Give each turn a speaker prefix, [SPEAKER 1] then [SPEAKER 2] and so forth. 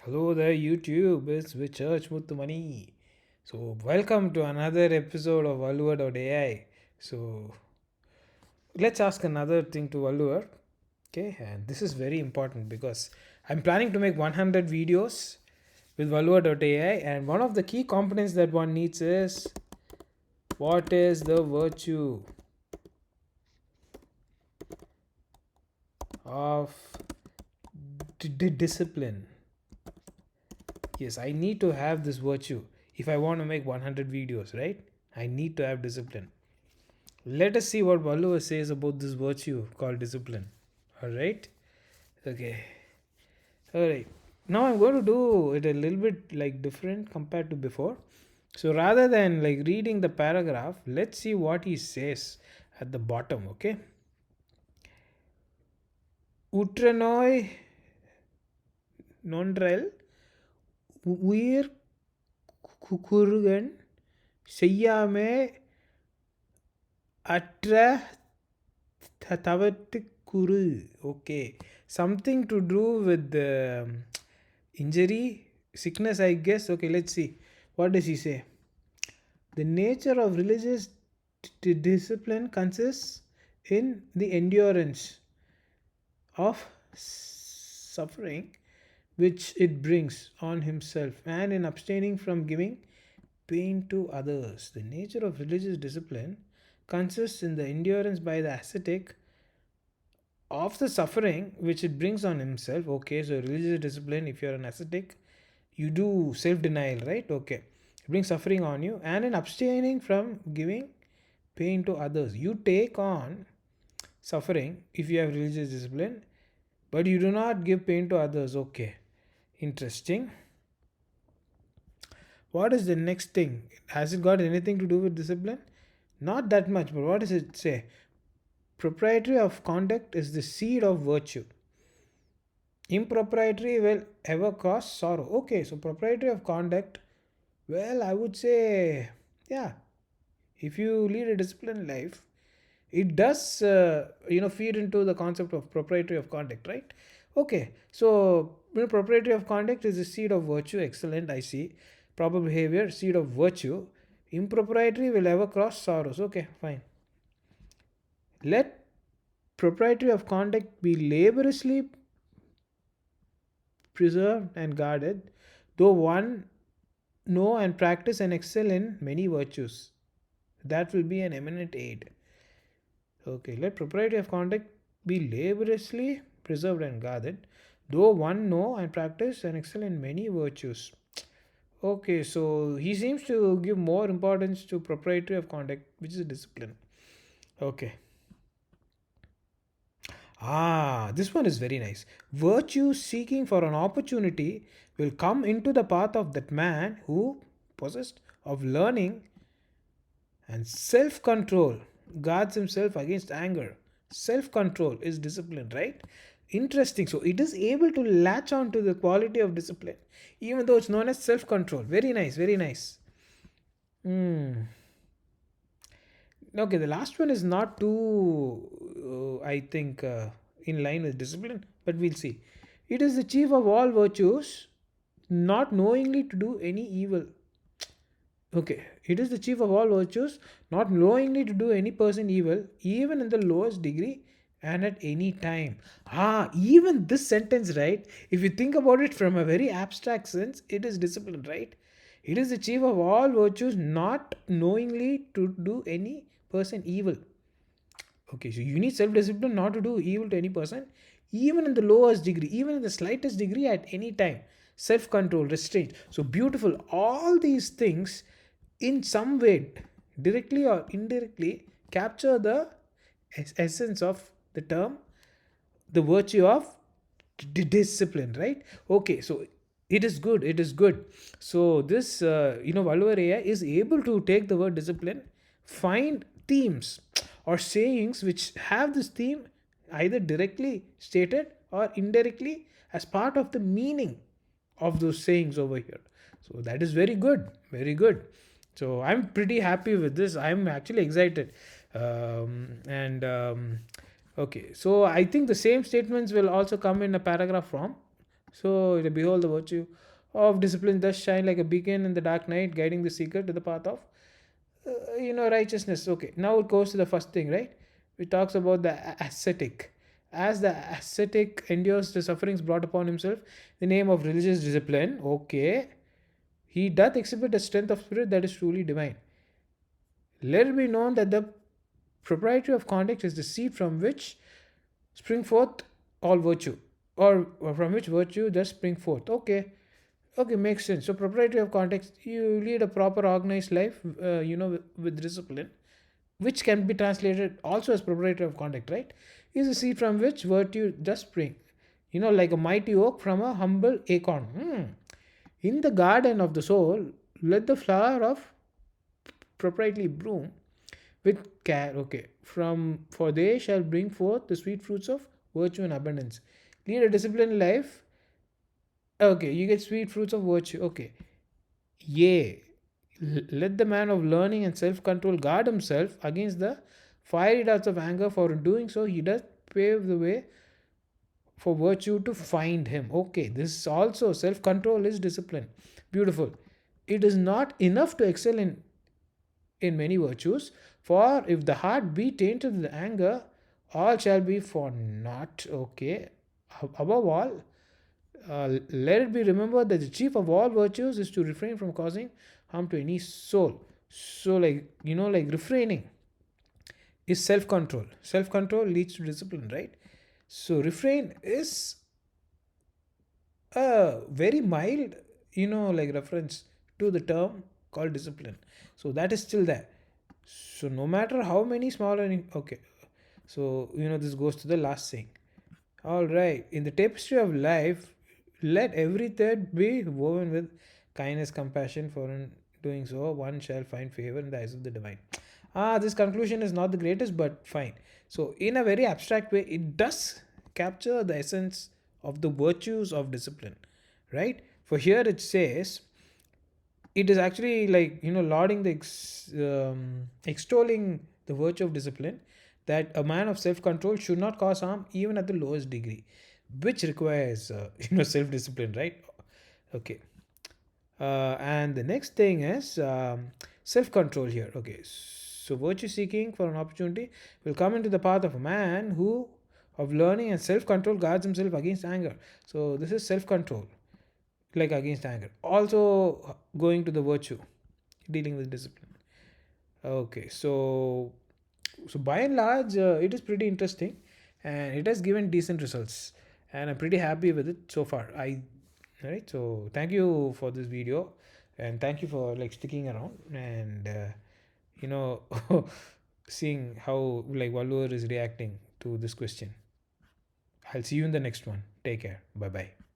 [SPEAKER 1] Hello there, YouTube. It's with Church Muttumani. So, welcome to another episode of Valluvar.ai. So, let's ask another thing to Valluvar. Okay, and this is very important because I'm planning to make 100 videos with Valluvar.ai, and one of the key components that one needs is what is the virtue of discipline? Yes, I need to have this virtue if I want to make 100 videos, right? I need to have discipline. Let us see what Balluva says about this virtue called discipline. Alright? Okay. Alright. Now I'm going to do it a little bit like different compared to before. So rather than like reading the paragraph, let's see what he says at the bottom, okay? Utranoi nonrel உயிர் குறுகன் செய்யாமே அற்ற தவட்டுக்குறு. Okay, something to do with the injury, sickness, I guess. Okay, let's see. What does he say? The nature of religious discipline consists in the endurance of suffering which it brings on himself and in abstaining from giving pain to others. The nature of religious discipline consists in the endurance by the ascetic of the suffering which it brings on himself. Okay, so religious discipline, if you're an ascetic, you do self denial, right? Okay, it brings suffering on you, and in abstaining from giving pain to others, you take on suffering if you have religious discipline, but you do not give pain to others. Okay, interesting. What is the next thing? Has it got anything to do with discipline? Not that much, but what does it say? Propriety of conduct is the seed of virtue. Impropriety will ever cause sorrow. Okay, so propriety of conduct, well, I would say, yeah, if you lead a disciplined life, it does, feed into the concept of propriety of conduct, right? Okay, so propriety of conduct is the seed of virtue. Excellent, I see. Proper behavior, seed of virtue. Impropriety will ever cause sorrows. Okay, fine. Let propriety of conduct be laboriously preserved and guarded, though one know and practice and excel in many virtues. That will be an eminent aid. Okay, let propriety of conduct be laboriously preserved and guarded, though one know and practice and excel in many virtues. Okay, so he seems to give more importance to propriety of conduct, which is a discipline. Okay. This one is very nice. Virtue seeking for an opportunity will come into the path of that man who, possessed of learning and self control, guards himself against anger. Self control is discipline, right? Interesting. So it is able to latch on to the quality of discipline, even though it's known as self control. Very nice, very nice. Okay, the last one is not too, I think, in line with discipline, but we'll see. It is the chief of all virtues, not knowingly to do any evil. Okay, it is the chief of all virtues, not knowingly to do any person evil, even in the lowest degree and at any time. Even this sentence, right? If you think about it from a very abstract sense, it is discipline, right? It is the chief of all virtues, not knowingly to do any person evil. Okay, so you need self discipline not to do evil to any person, even in the lowest degree, even in the slightest degree at any time. Self control, restraint. So beautiful. All these things, in some way, directly or indirectly, capture the essence of the term, the virtue of discipline, right? Okay, so it is good. It is good. So this, Valluvar AI is able to take the word discipline, find themes or sayings which have this theme either directly stated or indirectly as part of the meaning of those sayings over here. So that is very good, very good. So I'm pretty happy with this. I'm actually excited. And Okay, so I think the same statements will also come in a paragraph form. So behold, the virtue of discipline thus shine like a beacon in the dark night, guiding the seeker to the path of righteousness. Okay, now it goes to the first thing, right? It talks about the ascetic. As the ascetic endures the sufferings brought upon himself in the name of religious discipline, okay, he doth exhibit a strength of spirit that is truly divine. Let it be known that the propriety of conduct is the seed from which spring forth all virtue, or from which virtue does spring forth. Okay, okay, makes sense. So propriety of context, you lead a proper organized life, with discipline, which can be translated also as propriety of conduct, right? Is a seed from which virtue does spring. Like a mighty oak from a humble acorn. In the garden of the soul, let the flower of propriety bloom with care. Okay, from for they shall bring forth the sweet fruits of virtue and abundance. Lead a disciplined life. Okay, you get sweet fruits of virtue. Okay, yea, let the man of learning and self control guard himself against the fiery darts of anger, for in doing so he does pave the way for virtue to find him. Okay, this is also self control is discipline. Beautiful. It is not enough to excel in many virtues, for if the heart be tainted with anger, all shall be for naught. Okay, above all, let it be remembered that the chief of all virtues is to refrain from causing harm to any soul. So, like refraining is self control. Self control leads to discipline, right? So, refrain is a very mild, like reference to the term called discipline. So, that is still there. So, no matter how many small and okay, so this goes to the last thing. All right. In the tapestry of life, let every thread be woven with kindness, compassion, for in doing so, one shall find favor in the eyes of the divine. This conclusion is not the greatest, but fine. So, in a very abstract way, it does capture the essence of the virtues of discipline, right? For here it says, it is actually like lauding the extolling the virtue of discipline, that a man of self-control should not cause harm even at the lowest degree, which requires self-discipline, right? Okay. And the next thing is self-control here. Okay, so virtue seeking for an opportunity will come into the path of a man who of learning and self-control guards himself against anger. So this is self-control, like against anger, also going to the virtue, dealing with discipline. Okay, so by and large, it is pretty interesting, and it has given decent results, and I'm pretty happy with it so far. Right, so thank you for this video, and thank you for like sticking around, and you know seeing how like Valur is reacting to this question. I'll see you in the next one. Take care. Bye bye.